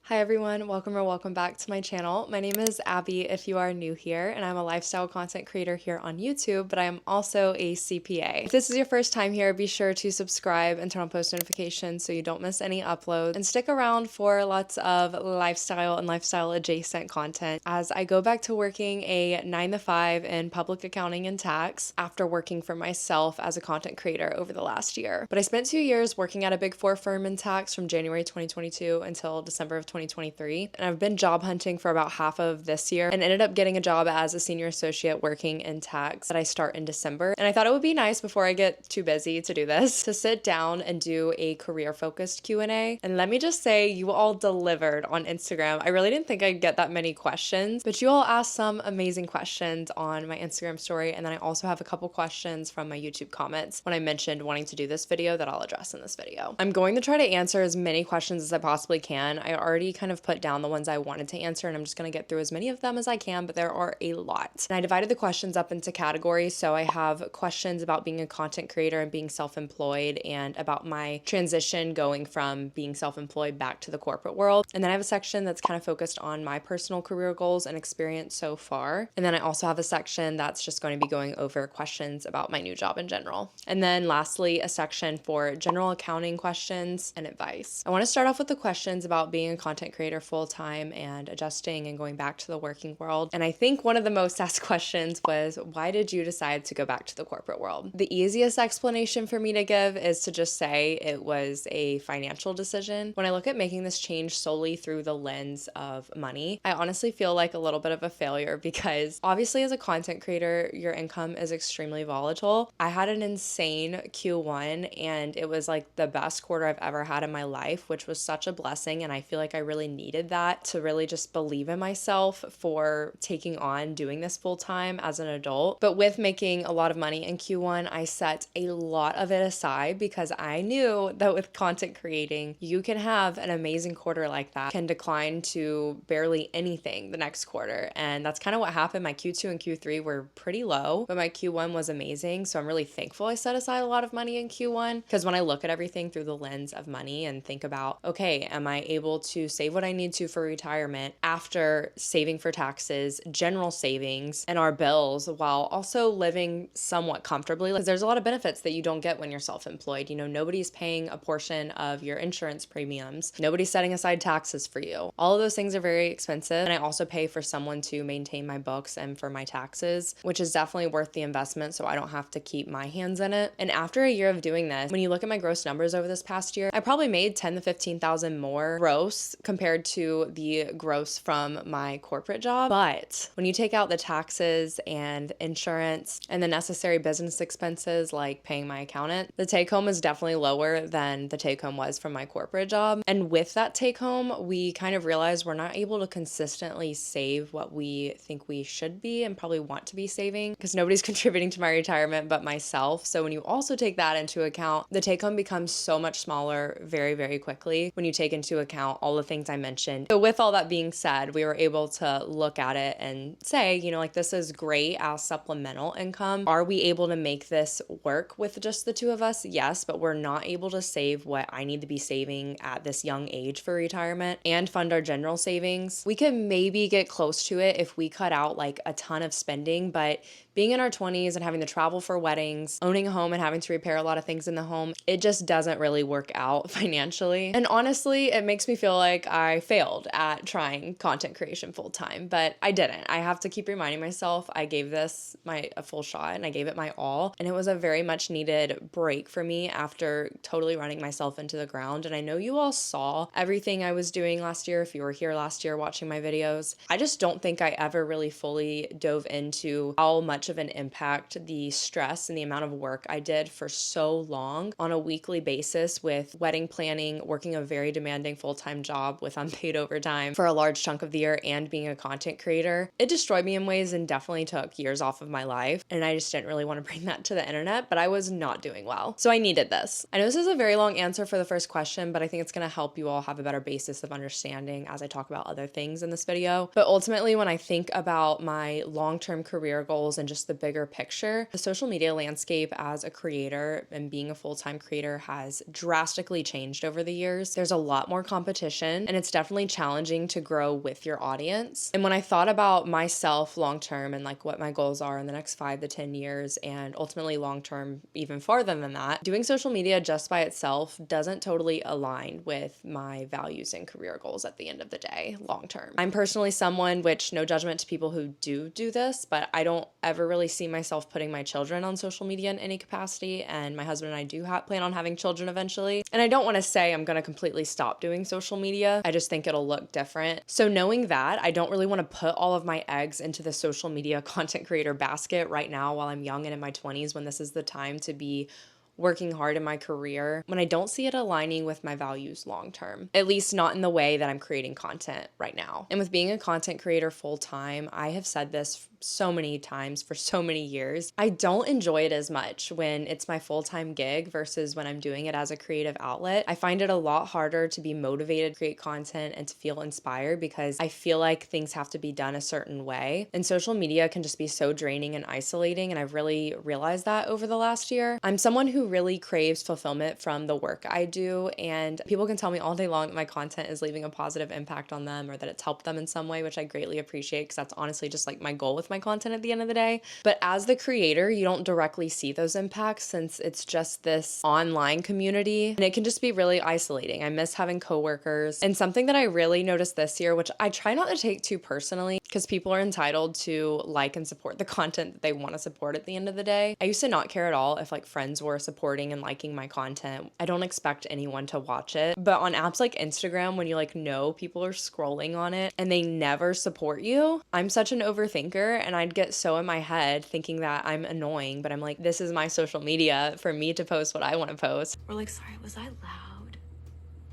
Hi everyone, welcome back to my channel. My name is Abby if you are new here, and I'm a lifestyle content creator here on YouTube, but I am also a CPA. If this is your first time here, be sure to subscribe and turn on post notifications so you don't miss any uploads, and stick around for lots of lifestyle and lifestyle adjacent content as I go back to working a 9 to 5 in public accounting and tax after working for myself as a content creator over the last year. But I spent 2 years working at a big 4 firm in tax from January 2022 until December of 2023, and I've been job hunting for about half of this year and ended up getting a job as a senior associate working in tax that I start in December. And I thought it would be nice before I get too busy to do this to sit down and do a career focused Q&A. And let me just say, you all delivered on Instagram. I really didn't think I'd get that many questions, but you all asked some amazing questions on my Instagram story, and then I also have a couple questions from my YouTube comments when I mentioned wanting to do this video that I'll address in this video. I'm going to try to answer as many questions as I possibly can. I already kind of put down the ones I wanted to answer, and I'm just going to get through as many of them as I can, but there are a lot. And I divided the questions up into categories. So I have questions about being a content creator and being self-employed, and about my transition going from being self-employed back to the corporate world. And then I have a section that's kind of focused on my personal career goals and experience so far. And then I also have a section that's just going to be going over questions about my new job in general. And then lastly, a section for general accounting questions and advice. I want to start off with the questions about being a content creator full-time and adjusting and going back to the working world. And I think one of the most asked questions was, why did you decide to go back to the corporate world? The easiest explanation for me to give is to just say it was a financial decision. When I look at making this change solely through the lens of money, I honestly feel like a little bit of a failure, because obviously as a content creator, your income is extremely volatile. I had an insane Q1, and it was like the best quarter I've ever had in my life, which was such a blessing. And I feel like I really needed that to really just believe in myself for taking on doing this full time as an adult. But with making a lot of money in Q1, I set a lot of it aside, because I knew that with content creating, you can have an amazing quarter like that, can decline to barely anything the next quarter. And that's kind of what happened. My Q2 and Q3 were pretty low, but my Q1 was amazing. So I'm really thankful I set aside a lot of money in Q1, because when I look at everything through the lens of money and think about, okay, am I able to save what I need to for retirement after saving for taxes, general savings, and our bills, while also living somewhat comfortably? Because there's a lot of benefits that you don't get when you're self-employed. You know, nobody's paying a portion of your insurance premiums. Nobody's setting aside taxes for you. All of those things are very expensive. And I also pay for someone to maintain my books and for my taxes, which is definitely worth the investment, so I don't have to keep my hands in it. And after a year of doing this, when you look at my gross numbers over this past year, I probably made 10 to 15,000 more gross compared to the gross from my corporate job. But when you take out the taxes and insurance and the necessary business expenses like paying my accountant, the take home is definitely lower than the take home was from my corporate job. And with that take home, we kind of realized we're not able to consistently save what we think we should be and probably want to be saving, because nobody's contributing to my retirement but myself. So when you also take that into account, the take home becomes so much smaller very, very quickly when you take into account all the things I mentioned. So with all that being said, we were able to look at it and say, you know, like, this is great as supplemental income. Are we able to make this work with just the two of us? Yes, but we're not able to save what I need to be saving at this young age for retirement and fund our general savings. We could maybe get close to it if we cut out like a ton of spending, but being in our 20s and having to travel for weddings, owning a home and having to repair a lot of things in the home, it just doesn't really work out financially. And honestly, it makes me feel like I failed at trying content creation full time, but I didn't. I have to keep reminding myself I gave this a full shot, and I gave it my all. And it was a very much needed break for me after totally running myself into the ground. And I know you all saw everything I was doing last year if you were here last year watching my videos. I just don't think I ever really fully dove into how much of an impact the stress and the amount of work I did for so long on a weekly basis with wedding planning, working a very demanding full-time job with unpaid overtime for a large chunk of the year, and being a content creator. It destroyed me in ways and definitely took years off of my life. And I just didn't really want to bring that to the internet, but I was not doing well. So I needed this. I know this is a very long answer for the first question, but I think it's going to help you all have a better basis of understanding as I talk about other things in this video. But ultimately, when I think about my long-term career goals and just just the bigger picture. The social media landscape as a creator and being a full-time creator has drastically changed over the years. There's a lot more competition, and it's definitely challenging to grow with your audience. And when I thought about myself long-term and like what my goals are in the next 5 to 10 years, and ultimately long-term even farther than that, doing social media just by itself doesn't totally align with my values and career goals at the end of the day, long-term. I'm personally someone, which no judgment to people who do this, but I don't ever really see myself putting my children on social media in any capacity, and my husband and I do plan on having children eventually. And I don't want to say I'm going to completely stop doing social media. I just think it'll look different. So knowing that, I don't really want to put all of my eggs into the social media content creator basket right now while I'm young and in my 20s, when this is the time to be working hard in my career, when I don't see it aligning with my values long term, at least not in the way that I'm creating content right now. And with being a content creator full time, I have said this so many times for so many years, I don't enjoy it as much when it's my full-time gig versus when I'm doing it as a creative outlet. I find it a lot harder to be motivated to create content and to feel inspired because I feel like things have to be done a certain way. And social media can just be so draining and isolating, and I've really realized that over the last year. I'm someone who really craves fulfillment from the work I do, and people can tell me all day long that my content is leaving a positive impact on them or that it's helped them in some way, which I greatly appreciate because that's honestly just like my goal with my content at the end of the day. But as the creator, you don't directly see those impacts since it's just this online community, and it can just be really isolating. I miss having coworkers, and something that I really noticed this year, which I try not to take too personally because people are entitled to like and support the content that they want to support at the end of the day. I used to not care at all if like friends were supporting and liking my content. I don't expect anyone to watch it. But on apps like Instagram, when you like know people are scrolling on it and they never support you, I'm such an overthinker, and I'd get so in my head thinking that I'm annoying, but I'm like, this is my social media for me to post what I want to post. We're like, sorry, was I loud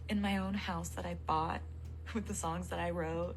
in my own house that I bought with the songs that I wrote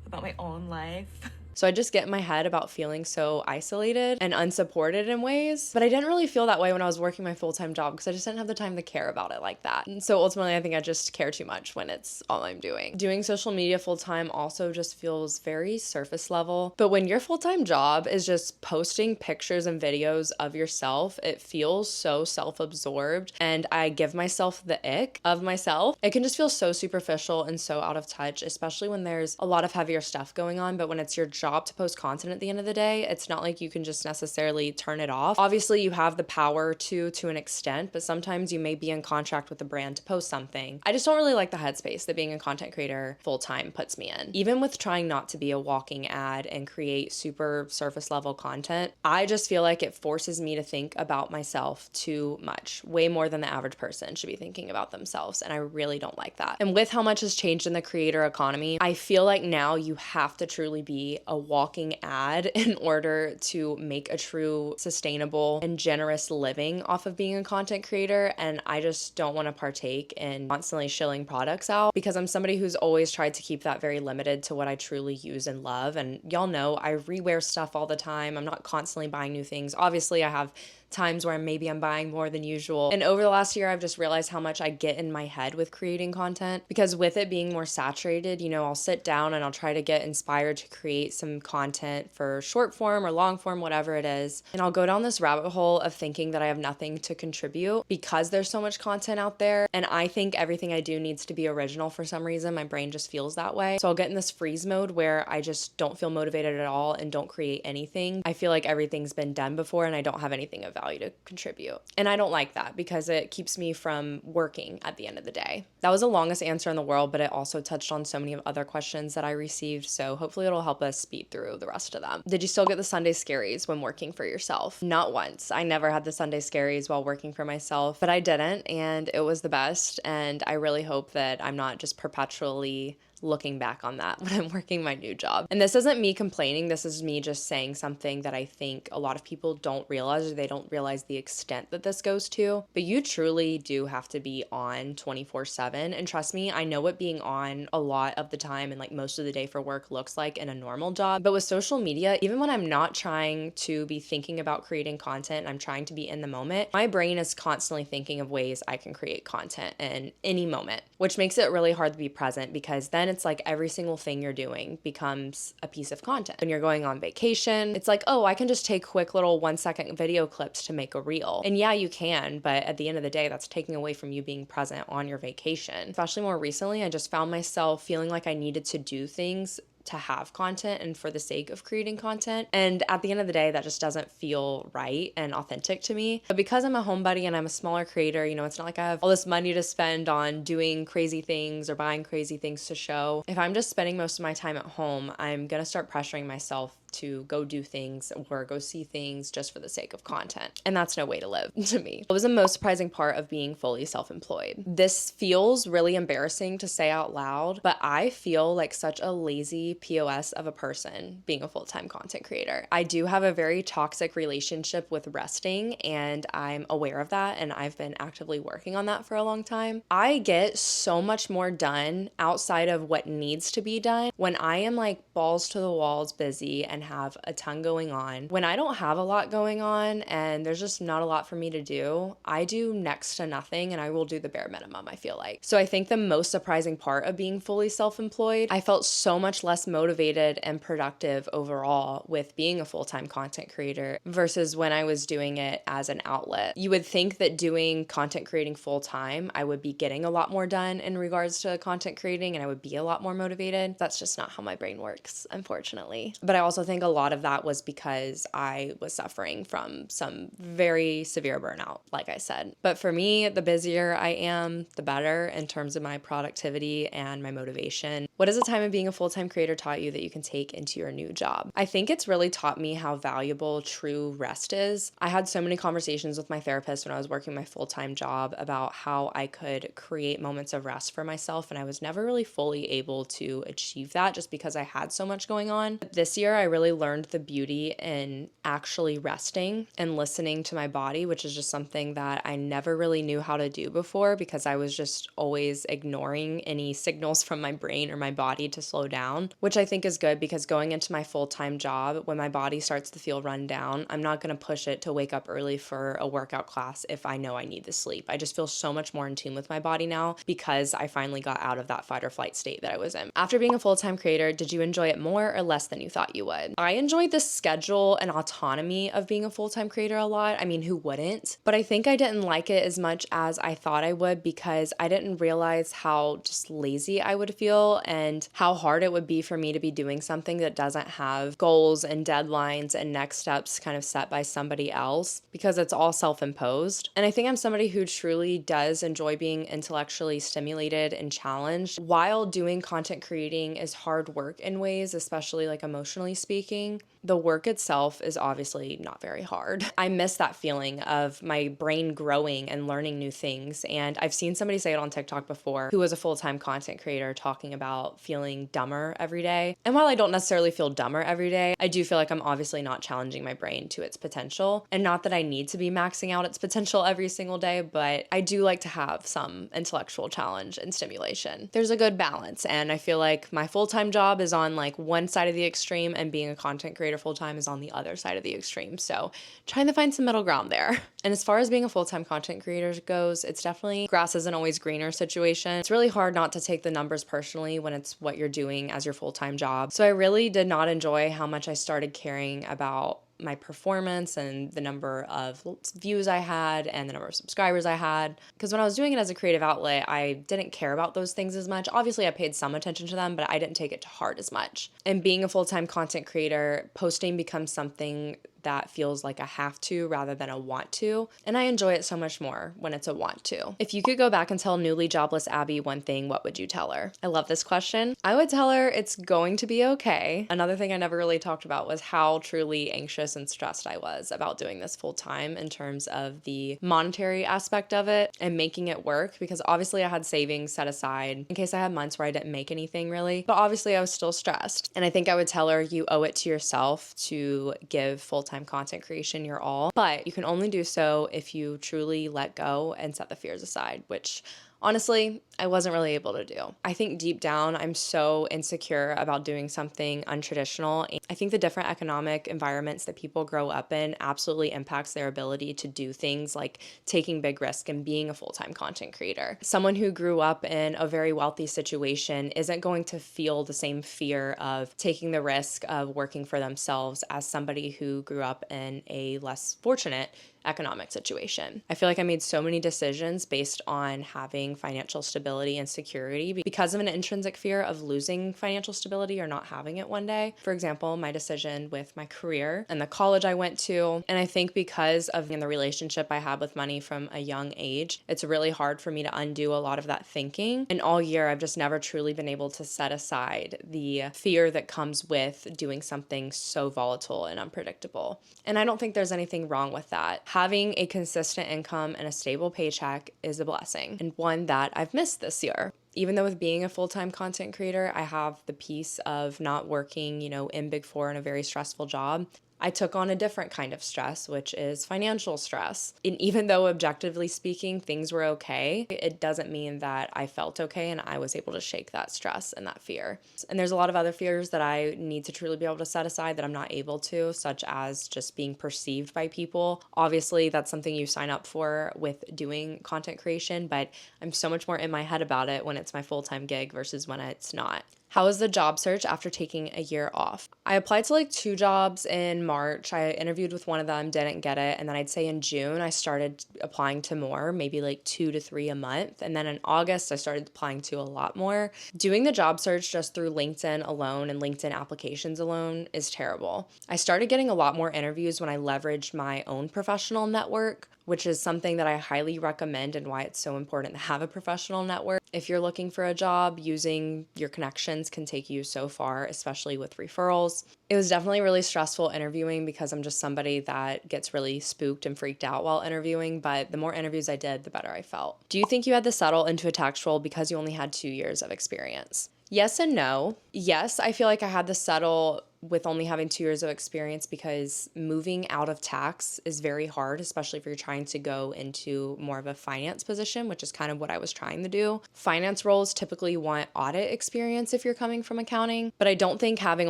about my own life? So I just get in my head about feeling so isolated and unsupported in ways. But I didn't really feel that way when I was working my full-time job because I just didn't have the time to care about it like that. And so ultimately, I think I just care too much when it's all I'm doing. Doing social media full-time also just feels very surface level. But when your full-time job is just posting pictures and videos of yourself, it feels so self-absorbed, and I give myself the ick of myself. It can just feel so superficial and so out of touch, especially when there's a lot of heavier stuff going on. But when it's your job to post content at the end of the day, it's not like you can just necessarily turn it off. Obviously, you have the power to an extent, but sometimes you may be in contract with the brand to post something. I just don't really like the headspace that being a content creator full-time puts me in. Even with trying not to be a walking ad and create super surface level content, I just feel like it forces me to think about myself too much, way more than the average person should be thinking about themselves, and I really don't like that. And with how much has changed in the creator economy, I feel like now you have to truly be a walking ad in order to make a true sustainable and generous living off of being a content creator. And I just don't want to partake in constantly shilling products out because I'm somebody who's always tried to keep that very limited to what I truly use and love. And y'all know I rewear stuff all the time. I'm not constantly buying new things. Obviously, I have times where maybe I'm buying more than usual. And over the last year, I've just realized how much I get in my head with creating content because with it being more saturated, I'll sit down and I'll try to get inspired to create some content for short form or long form, whatever it is. And I'll go down this rabbit hole of thinking that I have nothing to contribute because there's so much content out there. And I think everything I do needs to be original for some reason. My brain just feels that way. So I'll get in this freeze mode where I just don't feel motivated at all and don't create anything. I feel like everything's been done before and I don't have anything of value to contribute. And I don't like that because it keeps me from working at the end of the day. That was the longest answer in the world, but it also touched on so many other questions that I received. So hopefully it'll help us speed through the rest of them. Did you still get the Sunday scaries when working for yourself? Not once. I never had the Sunday scaries while working for myself, but I didn't, and it was the best. And I really hope that I'm not just perpetually looking back on that when I'm working my new job. And this isn't me complaining, this is me just saying something that I think a lot of people don't realize or they don't don't realize the extent that this goes to. But you truly do have to be on 24/7. And trust me, I know what being on a lot of the time and like most of the day for work looks like in a normal job. But with social media, even when I'm not trying to be thinking about creating content, I'm trying to be in the moment, my brain is constantly thinking of ways I can create content in any moment, which makes it really hard to be present because then it's like every single thing you're doing becomes a piece of content. When you're going on vacation, it's like, oh, I can just take quick little 1-second video clips to make a reel. And yeah, you can, but at the end of the day, that's taking away from you being present on your vacation. Especially more recently, I just found myself feeling like I needed to do things to have content and for the sake of creating content. And at the end of the day, that just doesn't feel right and authentic to me. But because I'm a homebody and I'm a smaller creator, you know, it's not like I have all this money to spend on doing crazy things or buying crazy things to show. If I'm just spending most of my time at home, I'm gonna start pressuring myself to go do things or go see things just for the sake of content. And that's no way to live to me. It was the most surprising part of being fully self-employed. This feels really embarrassing to say out loud, but I feel like such a lazy POS of a person being a full-time content creator. I do have a very toxic relationship with resting, and I'm aware of that, and I've been actively working on that for a long time. I get so much more done outside of what needs to be done when I am like balls to the walls busy and have a ton going on. When I don't have a lot going on and there's just not a lot for me to do, I do next to nothing and I will do the bare minimum, I feel like. So I think the most surprising part of being fully self-employed, I felt so much less motivated and productive overall with being a full-time content creator versus when I was doing it as an outlet. You would think that doing content creating full-time, I would be getting a lot more done in regards to content creating and I would be a lot more motivated. That's just not how my brain works, unfortunately. But I also think a lot of that was because I was suffering from some very severe burnout, like I said. But for me, the busier I am, the better in terms of my productivity and my motivation. What has a time of being a full-time creator taught you that you can take into your new job? I think it's really taught me how valuable true rest is. I had so many conversations with my therapist when I was working my full-time job about how I could create moments of rest for myself, and I was never really fully able to achieve that just because I had so much going on. But this year, I really learned the beauty in actually resting and listening to my body, which is just something that I never really knew how to do before because I was just always ignoring any signals from my brain or my body to slow down, which I think is good because going into my full-time job, when my body starts to feel run down, I'm not going to push it to wake up early for a workout class if I know I need the sleep. I just feel so much more in tune with my body now because I finally got out of that fight or flight state that I was in. After being a full-time creator, did you enjoy it more or less than you thought you would? I enjoyed the schedule and autonomy of being a full-time creator a lot. I mean, who wouldn't? But I think I didn't like it as much as I thought I would because I didn't realize how just lazy I would feel and how hard it would be for me to be doing something that doesn't have goals and deadlines and next steps kind of set by somebody else because it's all self-imposed. And I think I'm somebody who truly does enjoy being intellectually stimulated and challenged while doing content creating is hard work in ways, especially like emotionally speaking. The work itself is obviously not very hard. I miss that feeling of my brain growing and learning new things. And I've seen somebody say it on TikTok before who was a full-time content creator talking about feeling dumber every day. And while I don't necessarily feel dumber every day, I do feel like I'm obviously not challenging my brain to its potential. And not that I need to be maxing out its potential every single day, but I do like to have some intellectual challenge and stimulation. There's a good balance. And I feel like my full-time job is on like one side of the extreme and being a content creator full-time is on the other side of the extreme. So trying to find some middle ground there. And as far as being a full-time content creator goes, it's definitely grass isn't always greener situation. It's really hard not to take the numbers personally when it's what you're doing as your full-time job. So I really did not enjoy how much I started caring about my performance and the number of views I had and the number of subscribers I had. Because when I was doing it as a creative outlet, I didn't care about those things as much. Obviously, I paid some attention to them, but I didn't take it to heart as much. And being a full-time content creator, posting becomes something that feels like a have to rather than a want to. And I enjoy it so much more when it's a want to. If you could go back and tell newly jobless Abby one thing, what would you tell her? I love this question. I would tell her it's going to be okay. Another thing I never really talked about was how truly anxious and stressed I was about doing this full time in terms of the monetary aspect of it and making it work, because obviously I had savings set aside in case I had months where I didn't make anything really, but obviously I was still stressed. And I think I would tell her you owe it to yourself to give full full-time content creation your all, but you can only do so if you truly let go and set the fears aside, which honestly, I wasn't really able to do. I think deep down, I'm so insecure about doing something untraditional. And I think the different economic environments that people grow up in absolutely impacts their ability to do things like taking big risk and being a full-time content creator. Someone who grew up in a very wealthy situation isn't going to feel the same fear of taking the risk of working for themselves as somebody who grew up in a less fortunate economic situation. I feel like I made so many decisions based on having financial stability and security because of an intrinsic fear of losing financial stability or not having it one day. For example, my decision with my career and the college I went to. And I think because of the relationship I had with money from a young age, it's really hard for me to undo a lot of that thinking. And all year, I've just never truly been able to set aside the fear that comes with doing something so volatile and unpredictable. And I don't think there's anything wrong with that. Having a consistent income and a stable paycheck is a blessing, and one that I've missed this year. Even though with being a full-time content creator, I have the peace of not working, in Big Four in a very stressful job, I took on a different kind of stress, which is financial stress. And even though objectively speaking, things were okay, it doesn't mean that I felt okay and I was able to shake that stress and that fear. And there's a lot of other fears that I need to truly be able to set aside that I'm not able to, such as just being perceived by people. Obviously, that's something you sign up for with doing content creation, but I'm so much more in my head about it when it's my full-time gig versus when it's not. How was the job search after taking a year off? I applied to 2 jobs in March. I interviewed with one of them, didn't get it. And then I'd say in June, I started applying to more, maybe 2 to 3 a month. And then in August, I started applying to a lot more. Doing the job search just through LinkedIn alone and LinkedIn applications alone is terrible. I started getting a lot more interviews when I leveraged my own professional network, which is something that I highly recommend and why it's so important to have a professional network. If you're looking for a job, using your connections can take you so far, especially with referrals. It was definitely really stressful interviewing because I'm just somebody that gets really spooked and freaked out while interviewing, but the more interviews I did, the better I felt. Do you think you had to settle into a tax role because you only had 2 years of experience? Yes and no. Yes, I feel like I had to settle with only having 2 years of experience because moving out of tax is very hard, especially if you're trying to go into more of a finance position, which is kind of what I was trying to do. Finance roles typically want audit experience if you're coming from accounting, but I don't think having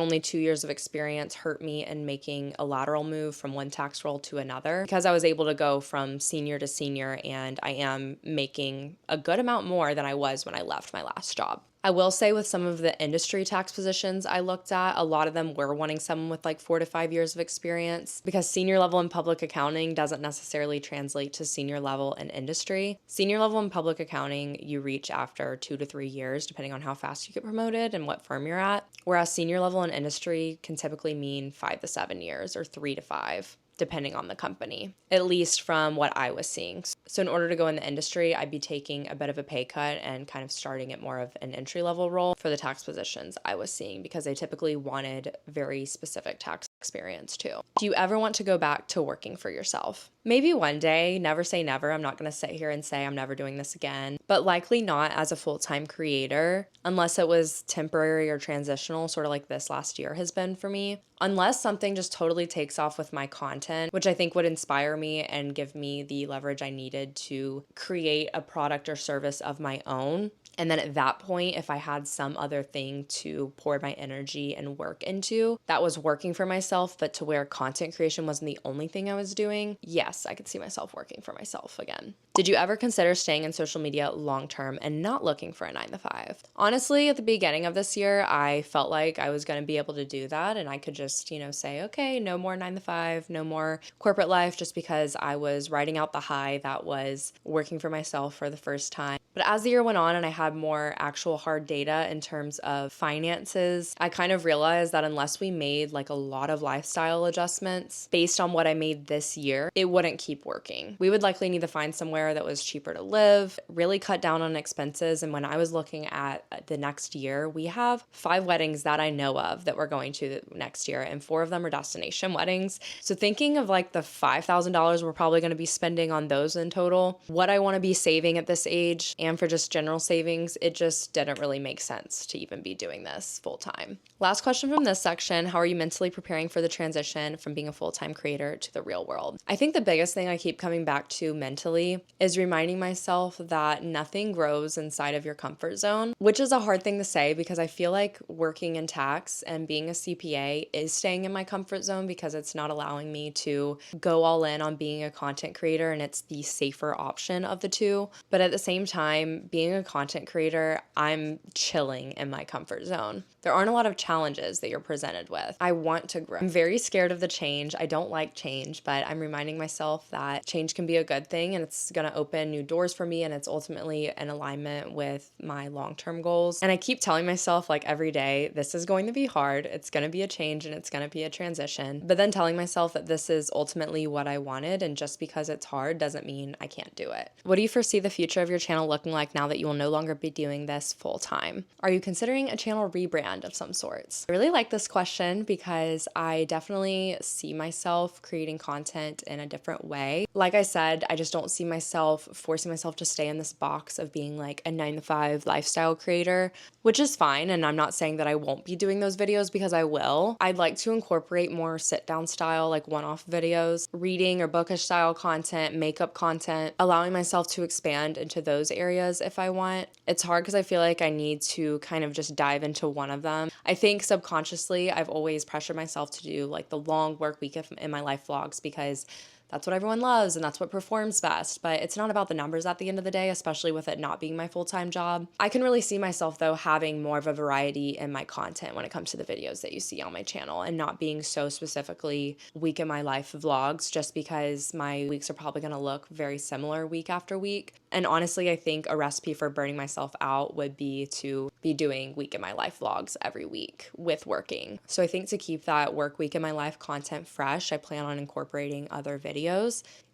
only 2 years of experience hurt me in making a lateral move from one tax role to another because I was able to go from senior to senior and I am making a good amount more than I was when I left my last job. I will say with some of the industry tax positions I looked at, a lot of them were wanting someone with 4 to 5 years of experience because senior level in public accounting doesn't necessarily translate to senior level in industry. Senior level in public accounting, you reach after 2 to 3 years, depending on how fast you get promoted and what firm you're at, whereas senior level in industry can typically mean 5 to 7 years or 3 to 5. Depending on the company, at least from what I was seeing. So in order to go in the industry, I'd be taking a bit of a pay cut and kind of starting at more of an entry-level role for the tax positions I was seeing because they typically wanted very specific tax experience too. Do you ever want to go back to working for yourself? Maybe one day, never say never. I'm not going to sit here and say I'm never doing this again, but likely not as a full-time creator unless it was temporary or transitional, sort of like this last year has been for me. Unless something just totally takes off with my content, which I think would inspire me and give me the leverage I needed to create a product or service of my own. And then at that point, if I had some other thing to pour my energy and work into that was working for myself, but to where content creation wasn't the only thing I was doing, yes, I could see myself working for myself again. Did you ever consider staying in social media long term and not looking for a 9 to 5? Honestly, at the beginning of this year, I felt like I was going to be able to do that and I could just, say, okay, no more 9 to 5, no more corporate life, just because I was riding out the high that was working for myself for the first time. But as the year went on and I had more actual hard data in terms of finances, I kind of realized that unless we made a lot of lifestyle adjustments based on what I made this year, it wouldn't keep working. We would likely need to find somewhere that was cheaper to live, really cut down on expenses. And when I was looking at the next year, we have 5 weddings that I know of that we're going to next year, and 4 of them are destination weddings. So thinking of the $5,000 we're probably going to be spending on those in total, what I want to be saving at this age, and for just general savings savings, it just didn't really make sense to even be doing this full time. Last question from this section, how are you mentally preparing for the transition from being a full-time creator to the real world? I think the biggest thing I keep coming back to mentally is reminding myself that nothing grows inside of your comfort zone, which is a hard thing to say because I feel like working in tax and being a CPA is staying in my comfort zone because it's not allowing me to go all in on being a content creator, and it's the safer option of the two. But at the same time, being a content creator, I'm chilling in my comfort zone. There aren't a lot of challenges that you're presented with. I want to grow. I'm very scared of the change. I don't like change, but I'm reminding myself that change can be a good thing and it's going to open new doors for me, and it's ultimately in alignment with my long-term goals. And I keep telling myself like every day, this is going to be hard. It's going to be a change and it's going to be a transition. But then telling myself that this is ultimately what I wanted, and just because it's hard doesn't mean I can't do it. What do you foresee the future of your channel looking like now that you will no longer be doing this full time? Are you considering a channel rebrand of some sorts? I really like this question because I definitely see myself creating content in a different way. Like I said, I just don't see myself forcing myself to stay in this box of being like a 9-to-5 lifestyle creator, which is fine. And I'm not saying that I won't be doing those videos because I will. I'd like to incorporate more sit down style, like one-off videos, reading or bookish style content, makeup content, allowing myself to expand into those areas if I want. It's hard because I feel like I need to kind of just dive into one of them. I think subconsciously I've always pressured myself to do like the long work week in my life vlogs because that's what everyone loves and that's what performs best. But it's not about the numbers at the end of the day, especially with it not being my full-time job. I can really see myself though having more of a variety in my content when it comes to the videos that you see on my channel, and not being so specifically week in my life vlogs, just because my weeks are probably going to look very similar week after week. And honestly, I think a recipe for burning myself out would be to be doing week in my life vlogs every week with working. So I think to keep that work week in my life content fresh, I plan on incorporating other videos.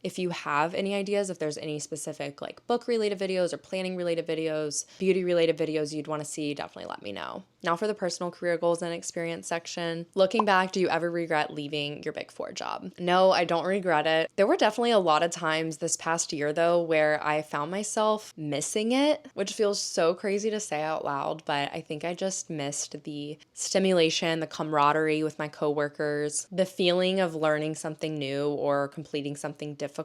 If you have any ideas, if there's any specific like book related videos or planning related videos, beauty related videos you'd want to see, definitely let me know. Now for the personal career goals and experience section. Looking back, do you ever regret leaving your Big Four job? No, I don't regret it. There were definitely a lot of times this past year though where I found myself missing it, which feels so crazy to say out loud, but I think I just missed the stimulation, the camaraderie with my coworkers, the feeling of learning something new or completing something difficult.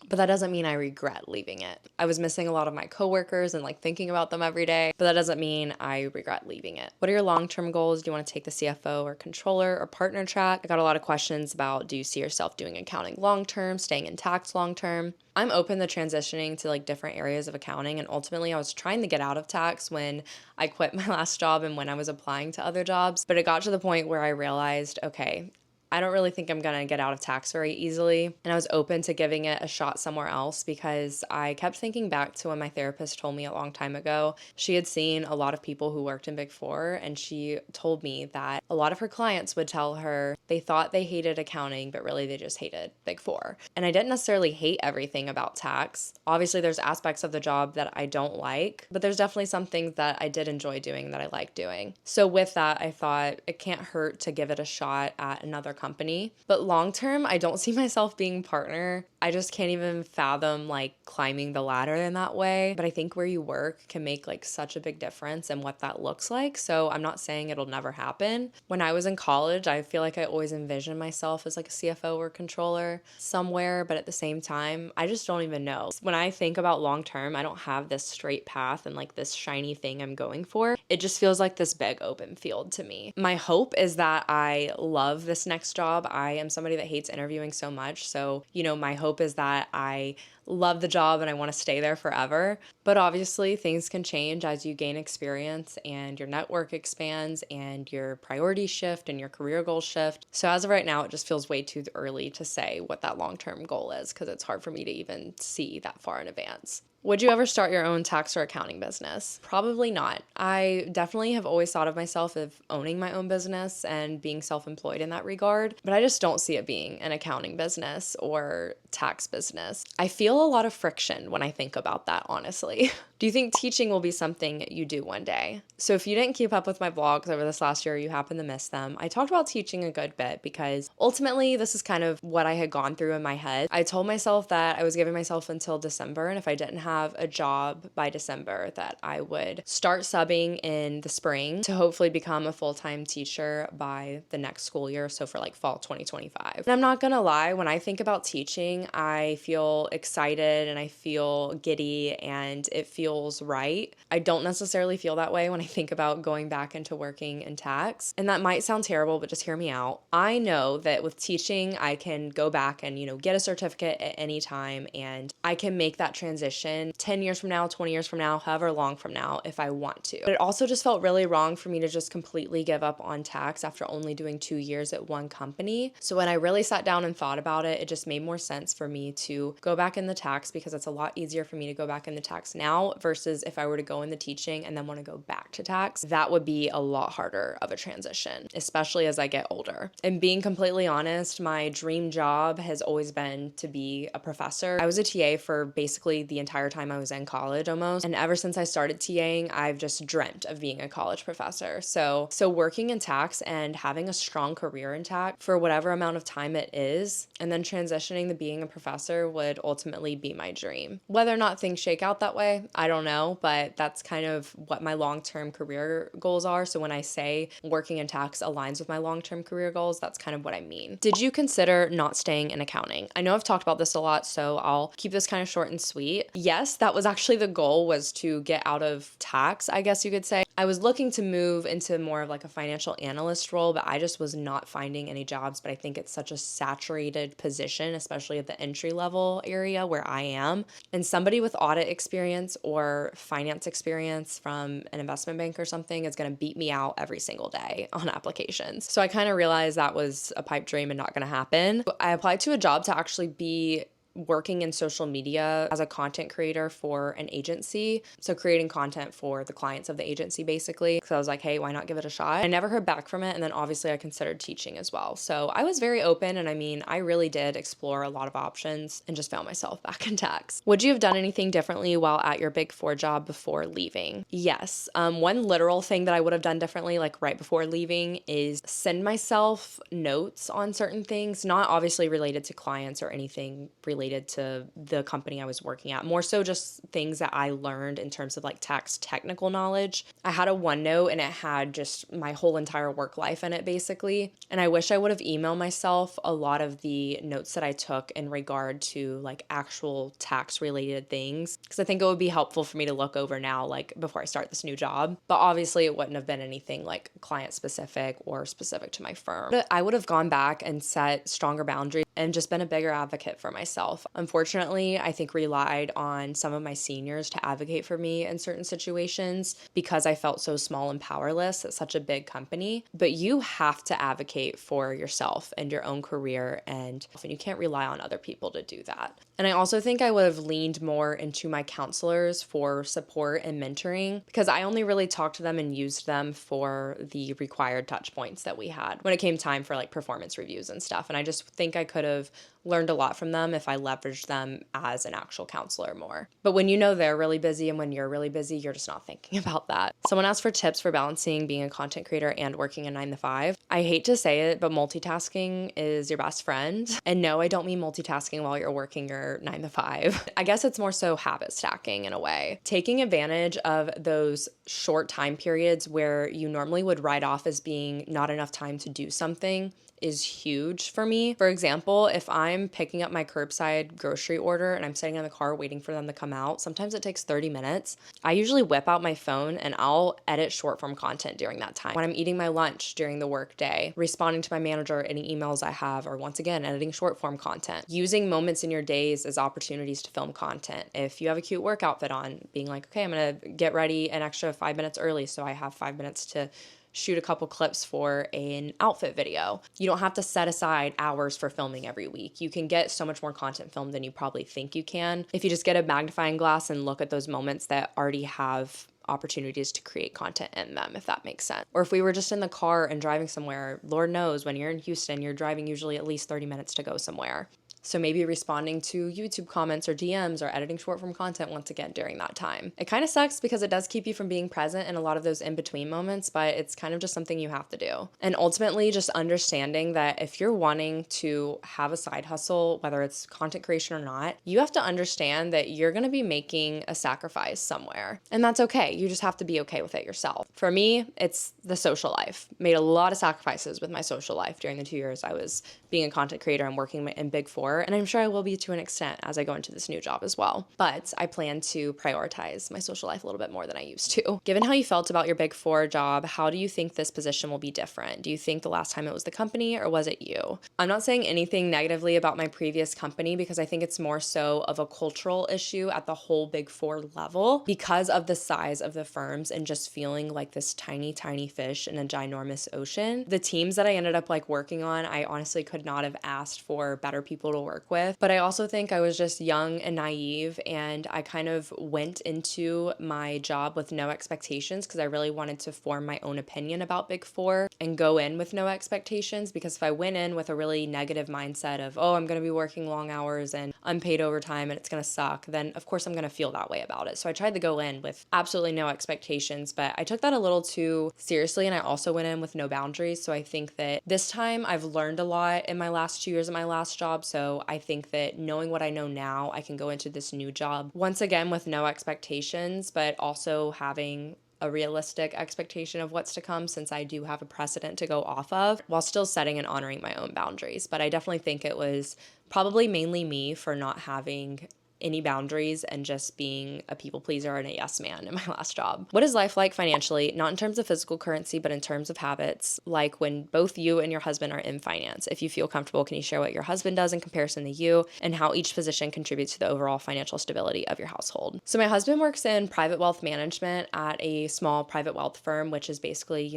But that doesn't mean I regret leaving it. I was missing a lot of my coworkers and like thinking about them every day, but that doesn't mean I regret leaving it. What are your long-term goals? Do you want to take the CFO or controller or partner track? I got a lot of questions about, do you see yourself doing accounting long-term, staying in tax long-term? I'm open to transitioning to like different areas of accounting, and ultimately I was trying to get out of tax when I quit my last job and when I was applying to other jobs, but it got to the point where I realized, okay, I don't really think I'm gonna get out of tax very easily. And I was open to giving it a shot somewhere else because I kept thinking back to when my therapist told me a long time ago. She had seen a lot of people who worked in Big Four, and she told me that a lot of her clients would tell her they thought they hated accounting, but really they just hated Big Four. And I didn't necessarily hate everything about tax. Obviously, there's aspects of the job that I don't like, but there's definitely some things that I did enjoy doing that I like doing. So with that, I thought it can't hurt to give it a shot at another company. But long term, I don't see myself being partner. I just can't even fathom like climbing the ladder in that way. But I think where you work can make like such a big difference in what that looks like. So I'm not saying it'll never happen. When I was in college, I feel like I always envisioned myself as like a CFO or controller somewhere, but at the same time, I just don't even know. When I think about long term, I don't have this straight path and like this shiny thing I'm going for. It just feels like this big open field to me. My hope is that I love this next job. I am somebody that hates interviewing so much. So, my hope is that I love the job and I want to stay there forever. But obviously things can change as you gain experience and your network expands and your priorities shift and your career goals shift. So as of right now, it just feels way too early to say what that long-term goal is because it's hard for me to even see that far in advance. Would you ever start your own tax or accounting business? Probably not. I definitely have always thought of myself as owning my own business and being self-employed in that regard, but I just don't see it being an accounting business or tax business. I feel feel a lot of friction when I think about that, honestly. Do you think teaching will be something you do one day? So if you didn't keep up with my vlogs over this last year, you happen to miss them, I talked about teaching a good bit because ultimately this is kind of what I had gone through in my head. I told myself that I was giving myself until December, and if I didn't have a job by December, that I would start subbing in the spring to hopefully become a full-time teacher by the next school year, so for like fall 2025. And I'm not gonna lie, when I think about teaching, I feel excited and I feel giddy and it feels right. I don't necessarily feel that way when I think about going back into working in tax. And that might sound terrible, but just hear me out. I know that with teaching, I can go back and, get a certificate at any time, and I can make that transition 10 years from now, 20 years from now, however long from now, if I want to. But it also just felt really wrong for me to just completely give up on tax after only doing 2 years at one company. So when I really sat down and thought about it, it just made more sense for me to go back in the tax, because it's a lot easier for me to go back in the tax now versus if I were to go in the teaching and then want to go back to tax. That would be a lot harder of a transition, especially as I get older. And being completely honest, my dream job has always been to be a professor. I was a TA for basically the entire time I was in college almost. And ever since I started TAing, I've just dreamt of being a college professor. So working in tax and having a strong career in tax for whatever amount of time it is, and then transitioning to being a professor would ultimately be my dream. Whether or not things shake out that way, I don't know, but that's kind of what my long-term career goals are. So when I say working in tax aligns with my long-term career goals, that's kind of what I mean. Did you consider not staying in accounting? I know I've talked about this a lot, so I'll keep this kind of short and sweet. Yes, that was actually the goal, was to get out of tax, I guess you could say. I was looking to move into more of like a financial analyst role, but I just was not finding any jobs. But I think it's such a saturated position, especially at the entry level area where I am. And somebody with audit experience or finance experience from an investment bank or something is going to beat me out every single day on applications. So I kind of realized that was a pipe dream and not going to happen. I applied to a job to actually be working in social media as a content creator for an agency. So creating content for the clients of the agency, basically. So I was like, hey, why not give it a shot? I never heard back from it. And then obviously I considered teaching as well. So I was very open. And I mean, I really did explore a lot of options and just found myself back in tax. Would you have done anything differently while at your Big Four job before leaving? Yes. One literal thing that I would have done differently, like right before leaving, is send myself notes on certain things, not obviously related to clients or anything related to the company I was working at, more so just things that I learned in terms of like tax technical knowledge. I had a OneNote and it had just my whole entire work life in it, basically. And I wish I would have emailed myself a lot of the notes that I took in regard to like actual tax related things, because I think it would be helpful for me to look over now, like before I start this new job. But obviously it wouldn't have been anything like client specific or specific to my firm. But I would have gone back and set stronger boundaries and just been a bigger advocate for myself. Unfortunately, I think relied on some of my seniors to advocate for me in certain situations because I felt so small and powerless at such a big company. But you have to advocate for yourself and your own career, and you can't rely on other people to do that. And I also think I would have leaned more into my counselors for support and mentoring, because I only really talked to them and used them for the required touch points that we had when it came time for like performance reviews and stuff. And I just think I could have learned a lot from them if I leveraged them as an actual counselor more. But when you know they're really busy and when you're really busy, you're just not thinking about that. Someone asked for tips for balancing being a content creator and working a 9 to 5. I hate to say it, but multitasking is your best friend. And no, I don't mean multitasking while you're working your 9 to 5. I guess it's more so habit stacking in a way. Taking advantage of those short time periods where you normally would write off as being not enough time to do something is huge for me. For example, if I'm picking up my curbside grocery order and I'm sitting in the car waiting for them to come out, sometimes it takes 30 minutes. I usually whip out my phone and I'll edit short form content during that time. When I'm eating my lunch during the workday, responding to my manager, any emails I have, or once again, editing short form content. Using moments in your days as opportunities to film content. If you have a cute work outfit on, being like, okay, I'm gonna get ready an extra 5 minutes early so I have 5 minutes to shoot a couple clips for an outfit video. You don't have to set aside hours for filming every week. You can get so much more content filmed than you probably think you can if you just get a magnifying glass and look at those moments that already have opportunities to create content in them, if that makes sense. Or if we were just in the car and driving somewhere, Lord knows when you're in Houston, you're driving usually at least 30 minutes to go somewhere. So maybe responding to YouTube comments or DMs or editing short form content once again during that time. It kind of sucks because it does keep you from being present in a lot of those in-between moments, but it's kind of just something you have to do. And ultimately just understanding that if you're wanting to have a side hustle, whether it's content creation or not, you have to understand that you're going to be making a sacrifice somewhere. And that's okay. You just have to be okay with it yourself. For me, it's the social life. Made a lot of sacrifices with my social life during the 2 years I was being a content creator and working in Big Four, and I'm sure I will be to an extent as I go into this new job as well. But I plan to prioritize my social life a little bit more than I used to. Given how you felt about your Big Four job, how do you think this position will be different? Do you think the last time it was the company or was it you? I'm not saying anything negatively about my previous company because I think it's more so of a cultural issue at the whole Big Four level because of the size of the firms and just feeling like this tiny, tiny fish in a ginormous ocean. The teams that I ended up working on, I honestly could not have asked for better people to work with. But I also think I was just young and naive, and I kind of went into my job with no expectations because I really wanted to form my own opinion about Big Four and go in with no expectations, because if I went in with a really negative mindset of, oh, I'm going to be working long hours and unpaid overtime and it's going to suck, then of course I'm going to feel that way about it. So I tried to go in with absolutely no expectations, but I took that a little too seriously, and I also went in with no boundaries. So I think that this time I've learned a lot in my last 2 years at my last job. So I think that knowing what I know now, I can go into this new job once again with no expectations, but also having a realistic expectation of what's to come, since I do have a precedent to go off of, while still setting and honoring my own boundaries. But I definitely think it was probably mainly me for not having any boundaries and just being a people pleaser and a yes man in my last job. What is life like financially, not in terms of physical currency, but in terms of habits, like when both you and your husband are in finance? If you feel comfortable, can you share what your husband does in comparison to you and how each position contributes to the overall financial stability of your household? So my husband works in private wealth management at a small private wealth firm, which is basically,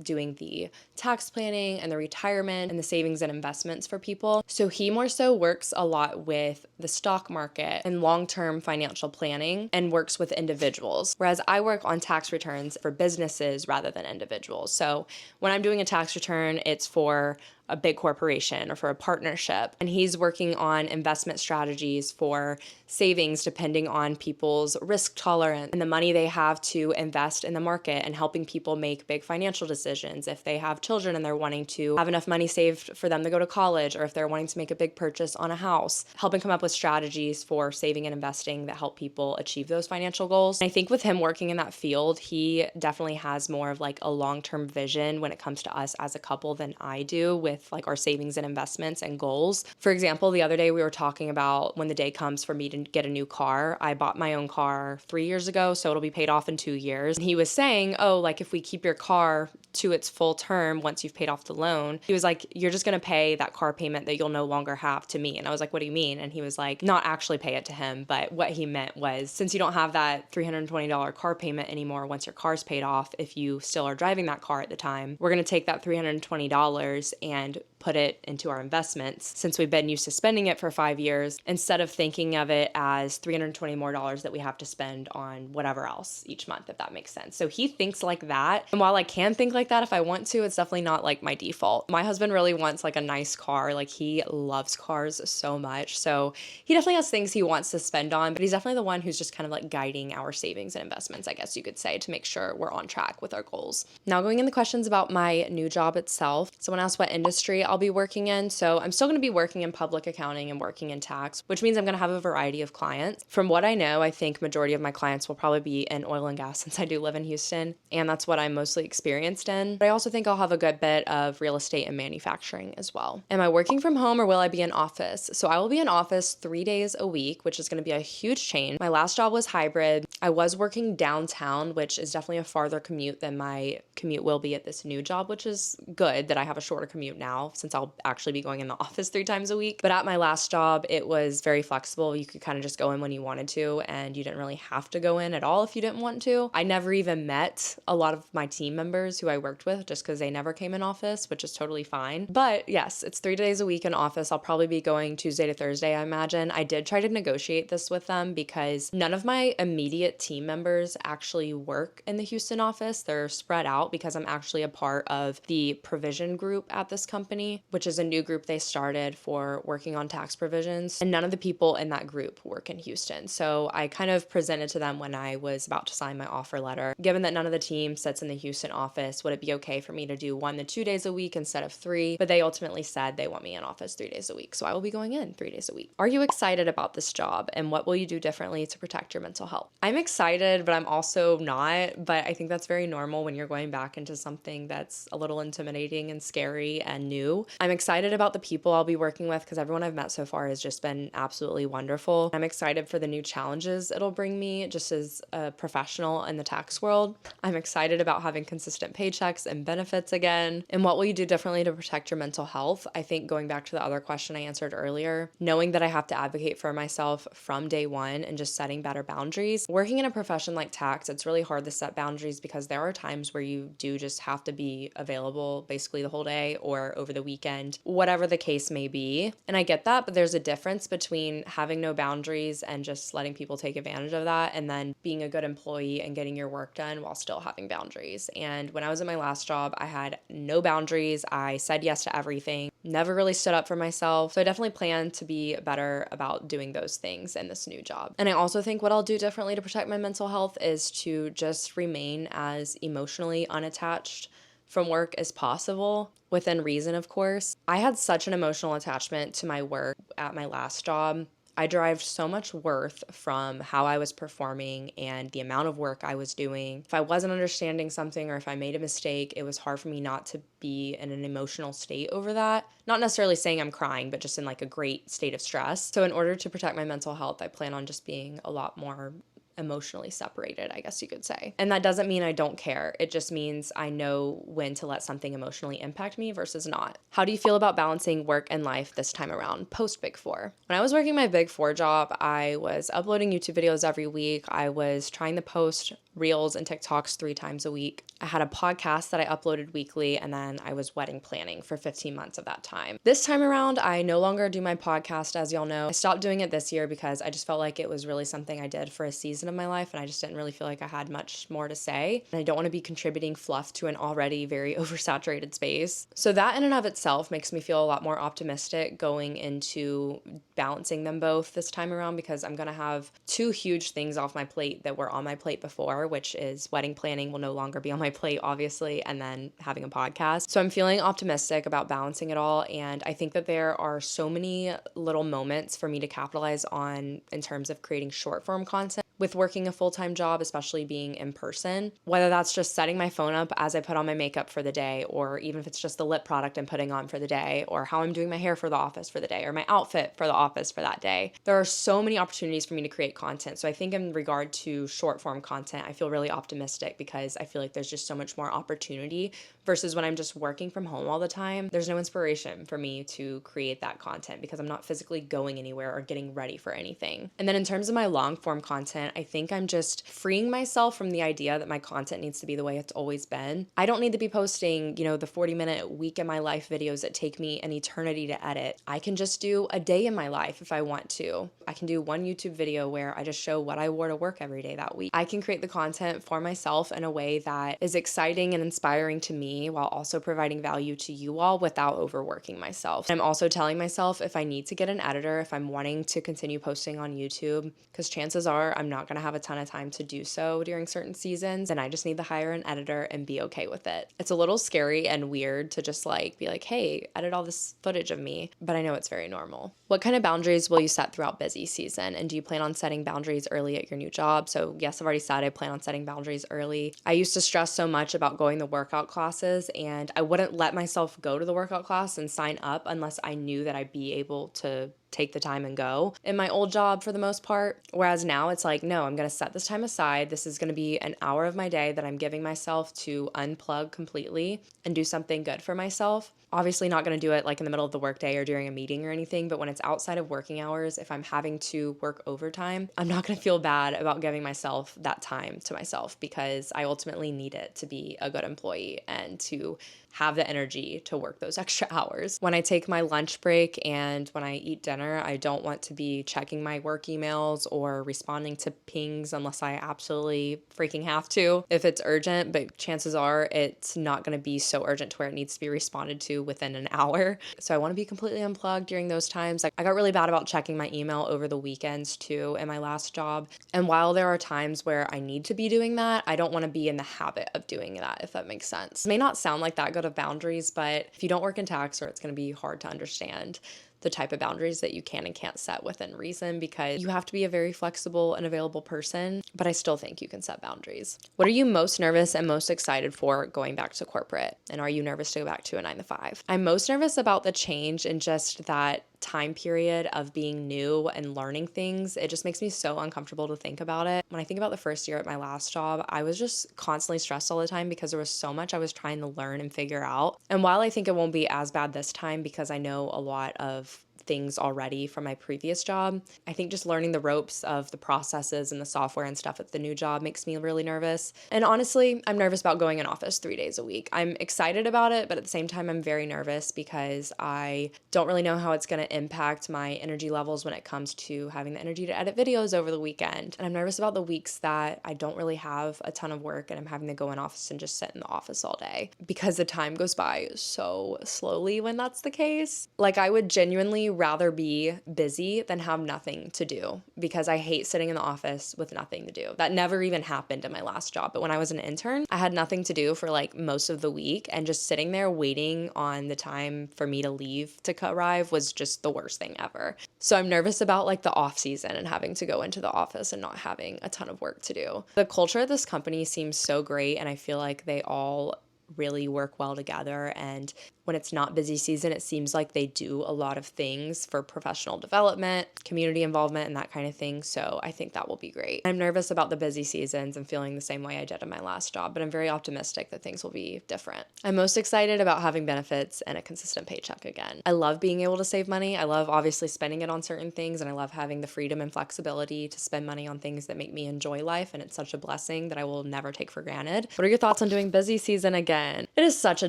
doing the tax planning and the retirement and the savings and investments for people. So he more so works a lot with the stock market and long-term financial planning and works with individuals, whereas I work on tax returns for businesses rather than individuals. So when I'm doing a tax return, it's for a big corporation or for a partnership, and he's working on investment strategies for savings depending on people's risk tolerance and the money they have to invest in the market, and helping people make big financial decisions if they have children and they're wanting to have enough money saved for them to go to college, or if they're wanting to make a big purchase on a house, helping come up with strategies for saving and investing that help people achieve those financial goals. And I think with him working in that field, he definitely has more of a long-term vision when it comes to us as a couple than I do with our savings and investments and goals. For example, the other day we were talking about when the day comes for me to get a new car. I bought my own car 3 years ago, so it'll be paid off in 2 years. And he was saying, oh, if we keep your car to its full term once you've paid off the loan, he was like, you're just going to pay that car payment that you'll no longer have to me. And I was like, what do you mean? And he was like, not actually pay it to him, but what he meant was, since you don't have that $320 car payment anymore once your car's paid off, if you still are driving that car at the time, we're going to take that $320 and put it into our investments, since we've been used to spending it for 5 years, instead of thinking of it as $320 more that we have to spend on whatever else each month, if that makes sense. So he thinks like that. And while I can think like that if I want to, it's definitely not my default. My husband really wants a nice car. He loves cars so much. So he definitely has things he wants to spend on, but he's definitely the one who's just kind of guiding our savings and investments, I guess you could say, to make sure we're on track with our goals. Now going into questions about my new job itself. Someone asked what industry I'll be working in. So I'm still going to be working in public accounting and working in tax, which means I'm going to have a variety of clients. From what I know, I think majority of my clients will probably be in oil and gas, since I do live in Houston, and that's what I'm mostly experienced in. But I also think I'll have a good bit of real estate and manufacturing as well. Am I working from home or will I be in office? So I will be in office 3 days a week, which is going to be a huge change. My last job was hybrid. I was working downtown, which is definitely a farther commute than my commute will be at this new job, which is good that I have a shorter commute now, since I'll actually be going in the office 3 times a week. But at my last job, it was very flexible. You could kind of just go in when you wanted to, and you didn't really have to go in at all if you didn't want to. I never even met a lot of my team members who I worked with just because they never came in office, which is totally fine. But yes, it's 3 days a week in office. I'll probably be going Tuesday to Thursday, I imagine. I did try to negotiate this with them because none of my immediate team members actually work in the Houston office. They're spread out because I'm actually a part of the provision group at this company, which is a new group they started for working on tax provisions. And none of the people in that group work in Houston. So I kind of presented to them when I was about to sign my offer letter, given that none of the team sits in the Houston office, would it be okay for me to do 1 to 2 days a week instead of 3? But they ultimately said they want me in office 3 days a week. So I will be going in 3 days a week. Are you excited about this job? And what will you do differently to protect your mental health? I'm excited, but I'm also not. But I think that's very normal when you're going back into something that's a little intimidating and scary and new. I'm excited about the people I'll be working with because everyone I've met so far has just been absolutely wonderful. I'm excited for the new challenges it'll bring me just as a professional in the tax world. I'm excited about having consistent paychecks and benefits again. And what will you do differently to protect your mental health? I think going back to the other question I answered earlier, knowing that I have to advocate for myself from day one and just setting better boundaries. Working in a profession like tax, it's really hard to set boundaries because there are times where you do just have to be available basically the whole day or over the weekend, whatever the case may be. And I get that, but there's a difference between having no boundaries and just letting people take advantage of that, and then being a good employee and getting your work done while still having boundaries. And when I was at my last job, I had no boundaries. I said yes to everything, never really stood up for myself. So I definitely plan to be better about doing those things in this new job. And I also think what I'll do differently to protect my mental health is to just remain as emotionally unattached from work as possible, within reason, of course. I had such an emotional attachment to my work at my last job. I derived so much worth from how I was performing and the amount of work I was doing. If I wasn't understanding something or if I made a mistake, it was hard for me not to be in an emotional state over that. Not necessarily saying I'm crying, but just in like a great state of stress. So in order to protect my mental health, I plan on just being a lot more emotionally separated, I guess you could say. And that doesn't mean I don't care. It just means I know when to let something emotionally impact me versus not. How do you feel about balancing work and life this time around, post Big Four? When I was working my Big Four job, I was uploading YouTube videos every week. I was trying to post Reels and TikToks 3 times a week. I had a podcast that I uploaded weekly, and then I was wedding planning for 15 months of that time. This time around, I no longer do my podcast, as y'all know. I stopped doing it this year because I just felt like it was really something I did for a season of my life, and I just didn't really feel like I had much more to say. And I don't want to be contributing fluff to an already very oversaturated space. So that in and of itself makes me feel a lot more optimistic going into balancing them both this time around, because I'm going to have 2 huge things off my plate that were on my plate before, which is wedding planning will no longer be on my plate, obviously, and then having a podcast. So I'm feeling optimistic about balancing it all, and I think that there are so many little moments for me to capitalize on in terms of creating short form content with working a full-time job, especially being in person, whether that's just setting my phone up as I put on my makeup for the day, or even if it's just the lip product I'm putting on for the day, or how I'm doing my hair for the office for the day, or my outfit for the office for that day. There are so many opportunities for me to create content. So I think in regard to short form content, I feel really optimistic because I feel like there's just so much more opportunity versus when I'm just working from home all the time. There's no inspiration for me to create that content because I'm not physically going anywhere or getting ready for anything. And then in terms of my long form content, I think I'm just freeing myself from the idea that my content needs to be the way it's always been. I don't need to be posting, the 40-minute week in my life videos that take me an eternity to edit. I can just do a day in my life if I want to. I can do one YouTube video where I just show what I wore to work every day that week. I can create the content for myself in a way that is exciting and inspiring to me while also providing value to you all without overworking myself. I'm also telling myself if I need to get an editor, if I'm wanting to continue posting on YouTube, because chances are I'm not going to have a ton of time to do so during certain seasons, and I just need to hire an editor and be okay with it. It's a little scary and weird to just be like, hey, edit all this footage of me, but I know it's very normal. What kind of boundaries will you set throughout busy season? And do you plan on setting boundaries early at your new job? So yes, I've already said I plan on setting boundaries early. I used to stress so much about going to workout classes, and I wouldn't let myself go to the workout class and sign up unless I knew that I'd be able to take the time and go in my old job for the most part. Whereas now it's like, no, I'm going to set this time aside. This is going to be an hour of my day that I'm giving myself to unplug completely and do something good for myself. Obviously not going to do it in the middle of the workday or during a meeting or anything, but when it's outside of working hours, if I'm having to work overtime, I'm not going to feel bad about giving myself that time to myself because I ultimately need it to be a good employee and to have the energy to work those extra hours. When I take my lunch break and when I eat dinner, I don't want to be checking my work emails or responding to pings unless I absolutely freaking have to. If it's urgent, but chances are it's not going to be so urgent to where it needs to be responded to within an hour. So I want to be completely unplugged during those times. I got really bad about checking my email over the weekends too in my last job. And while there are times where I need to be doing that, I don't want to be in the habit of doing that, if that makes sense. It may not sound like that good of boundaries, but if you don't work in tax, or it's going to be hard to understand the type of boundaries that you can and can't set within reason, because you have to be a very flexible and available person, but I still think you can set boundaries. What are you most nervous and most excited for going back to corporate? And are you nervous to go back to a 9 to 5? I'm most nervous about the change and just that time period of being new and learning things. It just makes me so uncomfortable to think about it. When I think about the first year at my last job, I was just constantly stressed all the time because there was so much I was trying to learn and figure out. And while I think it won't be as bad this time because I know a lot of things already from my previous job, I think just learning the ropes of the processes and the software and stuff at the new job makes me really nervous. And honestly, I'm nervous about going in office 3 days a week. I'm excited about it, but at the same time, I'm very nervous because I don't really know how it's going to impact my energy levels when it comes to having the energy to edit videos over the weekend. And I'm nervous about the weeks that I don't really have a ton of work and I'm having to go in office and just sit in the office all day because the time goes by so slowly when that's the case. Like, I would genuinely rather be busy than have nothing to do because I hate sitting in the office with nothing to do. That never even happened in my last job. But when I was an intern, I had nothing to do for like most of the week, and just sitting there waiting on the time for me to leave to arrive was just the worst thing ever. So I'm nervous about like the off season and having to go into the office and not having a ton of work to do. The culture of this company seems so great, and I feel like they all really work well together. And when it's not busy season, it seems like they do a lot of things for professional development, community involvement, and that kind of thing. So I think that will be great. I'm nervous about the busy seasons and feeling the same way I did in my last job, but I'm very optimistic that things will be different. I'm most excited about having benefits and a consistent paycheck again. I love being able to save money. I love obviously spending it on certain things, and I love having the freedom and flexibility to spend money on things that make me enjoy life, and it's such a blessing that I will never take for granted. What are your thoughts on doing busy season again? It is such a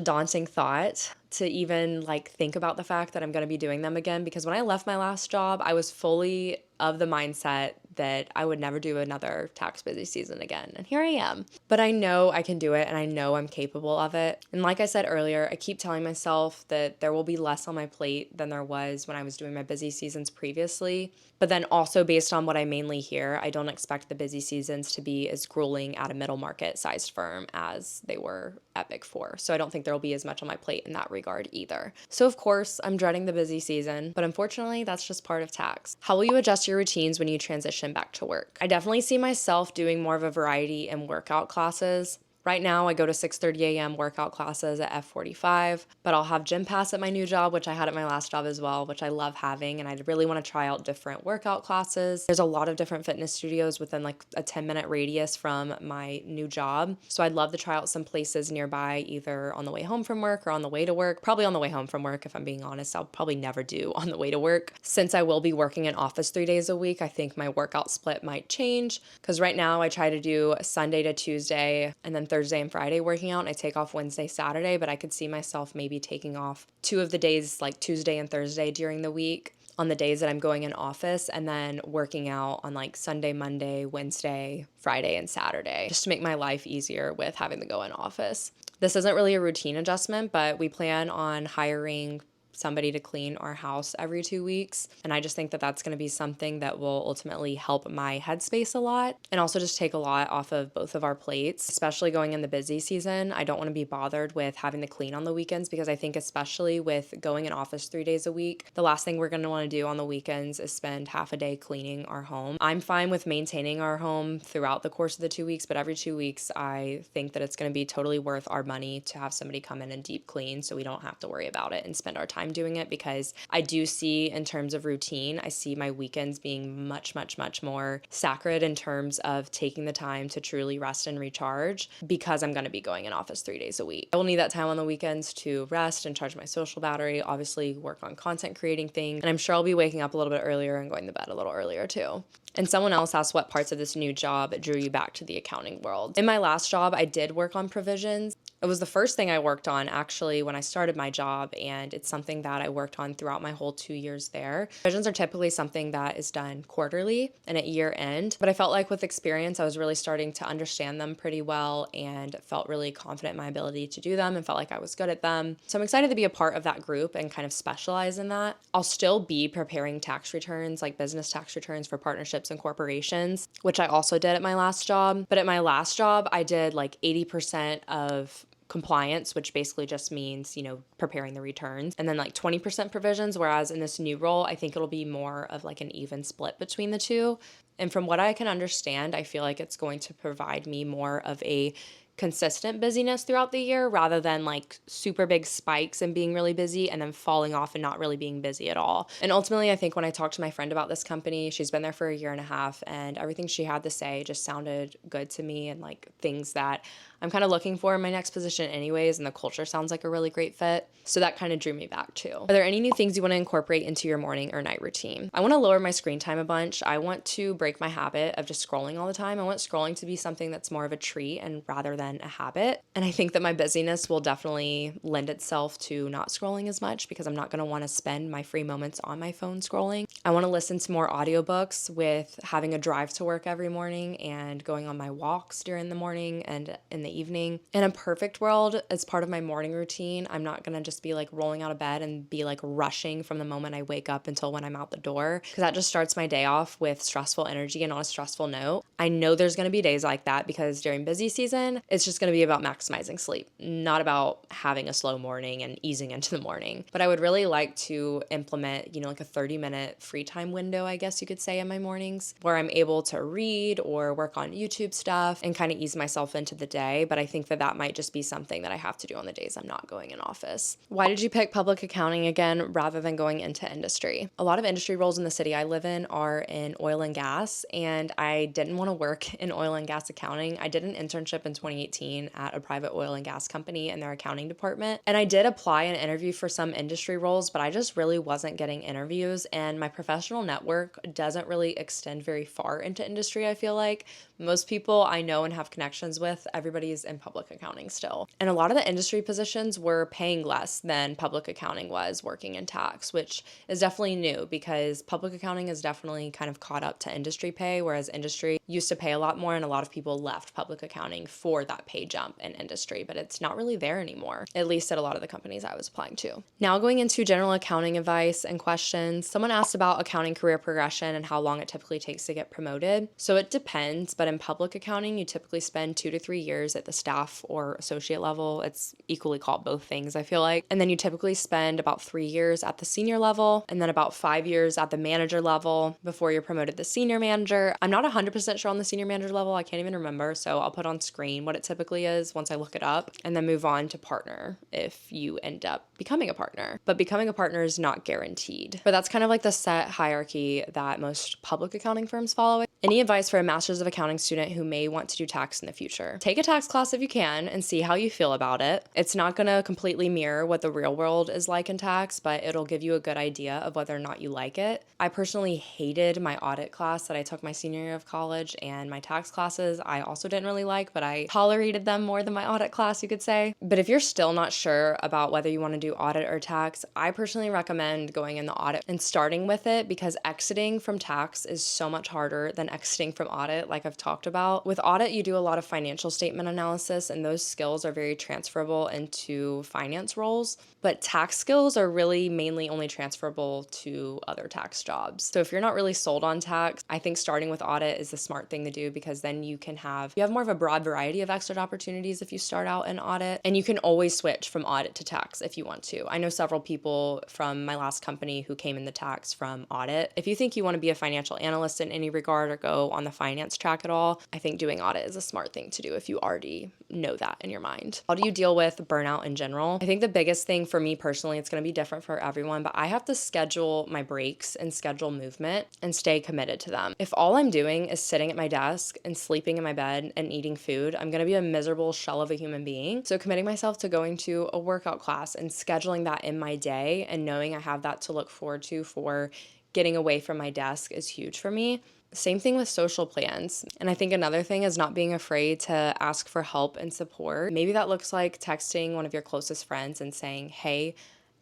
daunting thought to even like think about the fact that I'm going to be doing them again, because when I left my last job, I was fully of the mindset that I would never do another tax busy season again. And here I am. But I know I can do it, and I know I'm capable of it. And like I said earlier, I keep telling myself that there will be less on my plate than there was when I was doing my busy seasons previously. But then also, based on what I mainly hear, I don't expect the busy seasons to be as grueling at a middle market sized firm as they were at Big Four. So I don't think there will be as much on my plate in that regard either. So of course, I'm dreading the busy season, but unfortunately, that's just part of tax. How will you adjust your routines when you transition back to work? I definitely see myself doing more of a variety in workout classes. Right now, I go to 6:30 a.m. workout classes at F45, but I'll have gym pass at my new job, which I had at my last job as well, which I love having, and I really want to try out different workout classes. There's a lot of different fitness studios within like a 10-minute radius from my new job, so I'd love to try out some places nearby, either on the way home from work or on the way to work. Probably on the way home from work, if I'm being honest. I'll probably never do on the way to work. Since I will be working in office 3 days a week, I think my workout split might change, because right now I try to do Sunday to Tuesday and then Thursday and Friday working out, and I take off Wednesday, Saturday, but I could see myself maybe taking off 2 of the days, like Tuesday and Thursday during the week on the days that I'm going in office, and then working out on like Sunday, Monday, Wednesday, Friday, and Saturday, just to make my life easier with having to go in office. This isn't really a routine adjustment, but we plan on hiring somebody to clean our house every 2 weeks. And I just think that that's going to be something that will ultimately help my headspace a lot, and also just take a lot off of both of our plates, especially going in the busy season. I don't want to be bothered with having to clean on the weekends, because I think especially with going in office 3 days a week, the last thing we're going to want to do on the weekends is spend half a day cleaning our home. I'm fine with maintaining our home throughout the course of the 2 weeks, but every 2 weeks, I think that it's going to be totally worth our money to have somebody come in and deep clean so we don't have to worry about it and spend our time doing it, because I do see, in terms of routine, I see my weekends being much, much, much more sacred in terms of taking the time to truly rest and recharge, because I'm going to be going in office 3 days a week. I will need that time on the weekends to rest and charge my social battery, obviously work on content creating things, and I'm sure I'll be waking up a little bit earlier and going to bed a little earlier too. And someone else asked what parts of this new job drew you back to the accounting world. In my last job, I did work on provisions, It was the first thing I worked on actually when I started my job, and it's something that I worked on throughout my whole 2 years there. Revisions are typically something that is done quarterly and at year end, but I felt like with experience, I was really starting to understand them pretty well and felt really confident in my ability to do them and felt like I was good at them. So I'm excited to be a part of that group and kind of specialize in that. I'll still be preparing tax returns, like business tax returns for partnerships and corporations, which I also did at my last job. But at my last job, I did like 80% of compliance, which basically just means, preparing the returns, and then like 20% provisions. Whereas in this new role, I think it'll be more of like an even split between the two. And from what I can understand, I feel like it's going to provide me more of a consistent busyness throughout the year rather than like super big spikes and being really busy and then falling off and not really being busy at all. And ultimately, I think when I talked to my friend about this company, she's been there for a year and a half, and everything she had to say just sounded good to me and like things that I'm kind of looking for in my next position anyways, and the culture sounds like a really great fit. So that kind of drew me back too. Are there any new things you want to incorporate into your morning or night routine? I want to lower my screen time a bunch. I want to break my habit of just scrolling all the time. I want scrolling to be something that's more of a treat and rather than a habit. And I think that my busyness will definitely lend itself to not scrolling as much because I'm not going to want to spend my free moments on my phone scrolling. I want to listen to more audiobooks with having a drive to work every morning and going on my walks during the morning and in the evening. In a perfect world, as part of my morning routine, I'm not going to just be like rolling out of bed and be like rushing from the moment I wake up until when I'm out the door, because that just starts my day off with stressful energy and on a stressful note. I know there's going to be days like that because during busy season, it's just going to be about maximizing sleep, not about having a slow morning and easing into the morning. But I would really like to implement, like a 30-minute free time window, I guess you could say, in my mornings where I'm able to read or work on YouTube stuff and kind of ease myself into the day. But I think that might just be something that I have to do on the days I'm not going in office. Why did you pick public accounting again rather than going into industry? A lot of industry roles in the city I live in are in oil and gas, and I didn't want to work in oil and gas accounting. I did an internship in 2018 at a private oil and gas company in their accounting department, and I did apply and interview for some industry roles, but I just really wasn't getting interviews, and my professional network doesn't really extend very far into industry, I feel like. Most people I know and have connections with, everybody's in public accounting still. And a lot of the industry positions were paying less than public accounting was working in tax, which is definitely new because public accounting is definitely kind of caught up to industry pay, whereas industry used to pay a lot more, and a lot of people left public accounting for that pay jump in industry, but it's not really there anymore, at least at a lot of the companies I was applying to. Now going into general accounting advice and questions, someone asked about accounting career progression and how long it typically takes to get promoted. So it depends, but in public accounting, you typically spend 2 to 3 years at the staff or associate level. It's equally called both things, I feel like. And then you typically spend about 3 years at the senior level and then about 5 years at the manager level before you're promoted to senior manager. I'm not 100% sure on the senior manager level. I can't even remember. So I'll put on screen what it typically is once I look it up, and then move on to partner if you end up becoming a partner. But becoming a partner is not guaranteed. But that's kind of like the set hierarchy that most public accounting firms follow. Any advice for a master's of accounting student who may want to do tax in the future? Take a tax class if you can and see how you feel about it. It's not going to completely mirror what the real world is like in tax, but it'll give you a good idea of whether or not you like it. I personally hated my audit class that I took my senior year of college, and my tax classes I also didn't really like, but I tolerated them more than my audit class, you could say. But if you're still not sure about whether you want to do audit or tax, I personally recommend going in the audit and starting with it, because exiting from tax is so much harder than exiting from audit, like I've talked about. With audit, you do a lot of financial statement analysis, and those skills are very transferable into finance roles, but tax skills are really mainly only transferable to other tax jobs. So if you're not really sold on tax, I think starting with audit is the smart thing to do, because then you have more of a broad variety of exit opportunities if you start out in audit, and you can always switch from audit to tax if you want to. I know several people from my last company who came in the tax from audit. If you think you want to be a financial analyst in any regard or go on the finance track at all, I think doing audit is a smart thing to do if you already know that in your mind. How do you deal with burnout in general? I think the biggest thing for me personally, it's going to be different for everyone, but I have to schedule my breaks and schedule movement and stay committed to them. If all I'm doing is sitting at my desk and sleeping in my bed and eating food, I'm going to be a miserable shell of a human being. So committing myself to going to a workout class and scheduling that in my day and knowing I have that to look forward to for getting away from my desk is huge for me. Same thing with social plans. And I think another thing is not being afraid to ask for help and support. Maybe that looks like texting one of your closest friends and saying, hey,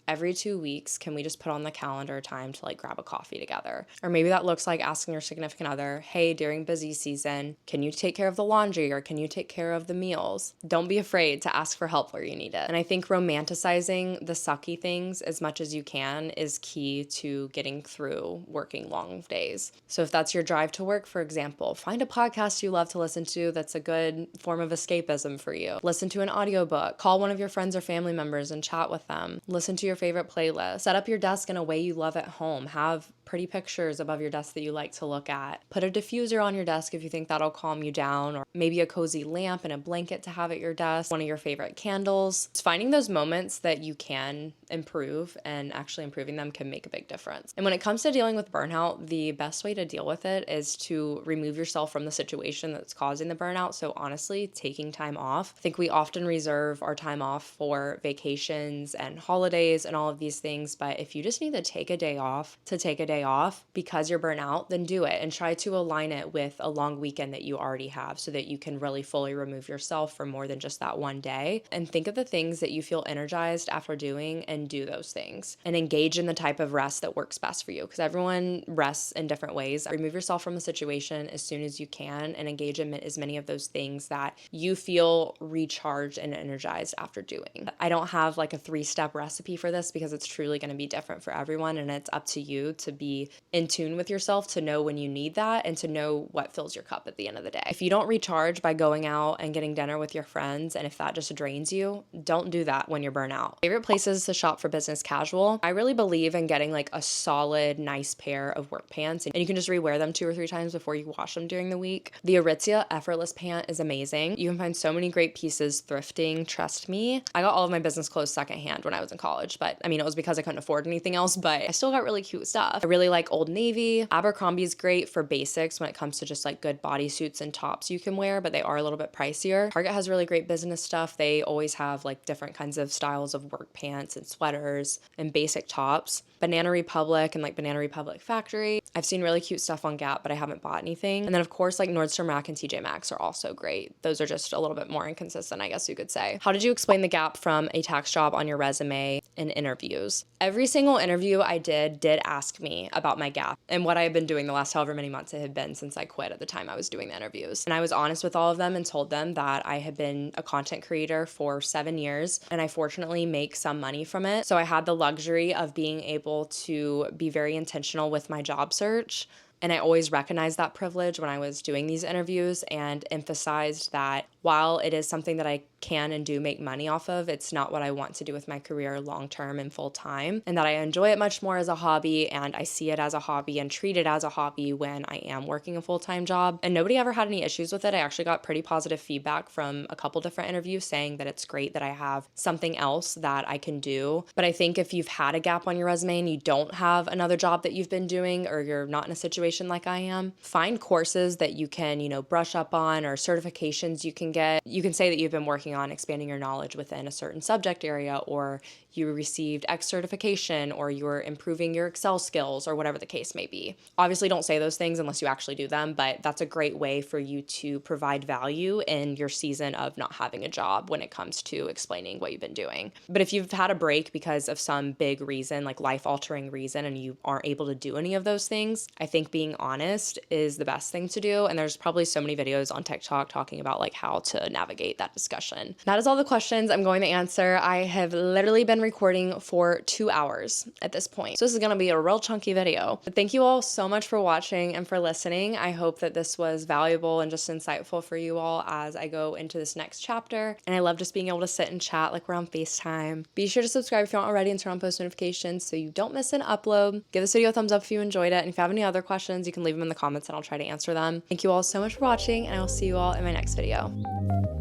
every 2 weeks, can we just put on the calendar time to like grab a coffee together? Or maybe that looks like asking your significant other, hey, during busy season, can you take care of the laundry or can you take care of the meals? Don't be afraid to ask for help where you need it. And I think romanticizing the sucky things as much as you can is key to getting through working long days. So if that's your drive to work, for example, find a podcast you love to listen to that's a good form of escapism for you. Listen to an audiobook, call one of your friends or family members and chat with them. Listen to your favorite playlist. Set up your desk in a way you love at home. Have pretty pictures above your desk that you like to look at. Put a diffuser on your desk if you think that'll calm you down, or maybe a cozy lamp and a blanket to have at your desk, one of your favorite candles. It's finding those moments that you can improve, and actually improving them can make a big difference. And when it comes to dealing with burnout, the best way to deal with it is to remove yourself from the situation that's causing the burnout. So honestly, taking time off. I think we often reserve our time off for vacations and holidays and all of these things, but if you just need to take a day off because you're burnt out, then do it and try to align it with a long weekend that you already have so that you can really fully remove yourself for more than just that one day. And think of the things that you feel energized after doing and do those things and engage in the type of rest that works best for you, because everyone rests in different ways. Remove yourself from the situation as soon as you can and engage in as many of those things that you feel recharged and energized after doing. I don't have like a 3-step recipe for this because it's truly going to be different for everyone, and it's up to you to be in tune with yourself to know when you need that and to know what fills your cup at the end of the day. If you don't recharge by going out and getting dinner with your friends, and if that just drains you, don't do that when you're burnt out. Favorite places to shop for business casual. I really believe in getting like a solid, nice pair of work pants, and you can just rewear them 2 or 3 times before you wash them during the week. The Aritzia Effortless pant is amazing. You can find so many great pieces thrifting, trust me. I got all of my business clothes secondhand when I was in college, but I mean, it was because I couldn't afford anything else, but I still got really cute stuff. I really like Old Navy. Abercrombie is great for basics when it comes to just like good bodysuits and tops you can wear, but they are a little bit pricier. Target has really great business stuff. They always have like different kinds of styles of work pants and sweaters and basic tops. Banana Republic and like Banana Republic Factory. I've seen really cute stuff on Gap, but I haven't bought anything. And then of course like Nordstrom Rack and TJ Maxx are also great. Those are just a little bit more inconsistent, I guess you could say. How did you explain the gap from a tax job on your resume in interviews? Every single interview I did ask me about my gap and what I had been doing the last however many months it had been since I quit at the time I was doing the interviews. And I was honest with all of them and told them that I had been a content creator for 7 years and I fortunately make some money from it. So I had the luxury of being able to be very intentional with my job search. And I always recognized that privilege when I was doing these interviews and emphasized that while it is something that I can and do make money off of, it's not what I want to do with my career long term and full time, and that I enjoy it much more as a hobby, and I see it as a hobby and treat it as a hobby when I am working a full-time job. And nobody ever had any issues with it. I actually got pretty positive feedback from a couple different interviews saying that it's great that I have something else that I can do. But I think if you've had a gap on your resume and you don't have another job that you've been doing, or you're not in a situation like I am, find courses that you can, brush up on, or certifications you can get. You can say that you've been working on expanding your knowledge within a certain subject area, or you received X certification, or you're improving your Excel skills, or whatever the case may be. Obviously, don't say those things unless you actually do them, but that's a great way for you to provide value in your season of not having a job when it comes to explaining what you've been doing. But if you've had a break because of some big reason, like life-altering reason, and you aren't able to do any of those things, I think being honest is the best thing to do. And there's probably so many videos on TikTok talking about like how to navigate that discussion. That is all the questions I'm going to answer. I have literally been recording for 2 hours at this point, so this is going to be a real chunky video. But thank you all so much for watching and for listening. I hope that this was valuable and just insightful for you all as I go into this next chapter. And I love just being able to sit and chat like we're on FaceTime. Be sure to subscribe if you aren't already and turn on post notifications so you don't miss an upload. Give this video a thumbs up if you enjoyed it. And if you have any other questions, you can leave them in the comments and I'll try to answer them. Thank you all so much for watching, and I will see you all in my next video.